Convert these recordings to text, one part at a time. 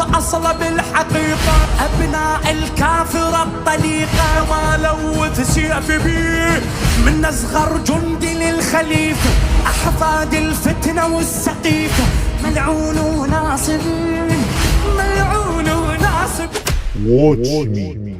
أصل بالحقيقة أبناء الكافر الطليقة، ما لوث سيف بيه من أصغر جندي للخليفة، أحفاد الفتنة والسقيفة، ملعون وناصبين ملعون وناصب. Watch me.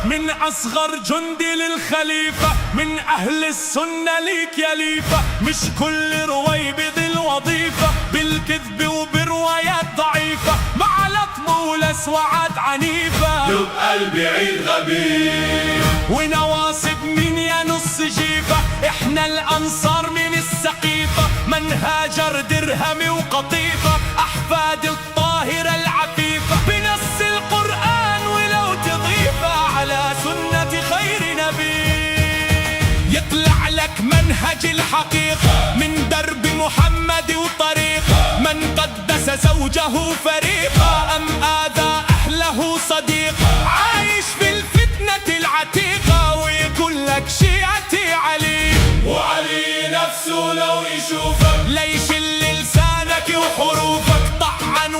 من أصغر جندي للخليفة، من أهل السنة ليك يليفة، مش كل رويبض الوظيفة، بالكذب وبروايات ضعيفة، مع لطم ولسوعات عنيفة، لب قلبي عيد غبيب ونواصب من يا نص جيفة. احنا الأنصار من السقيفة، من هاجر درهم وقطيفة، أحفاد الطاهرة العفيفة، بنص القرآن ولو تضيفه على سنة خير نبي، يطلع لك منهج الحقيقة من درب محمد وطريق، من قدس زوجه فريقا أم آذى أهله صديق، عايش في الفتنة العتيقة ويقول لك شيعتي علي، وعلي نفسه لو يشوفك ليش اللي لسانك وحروفك طعن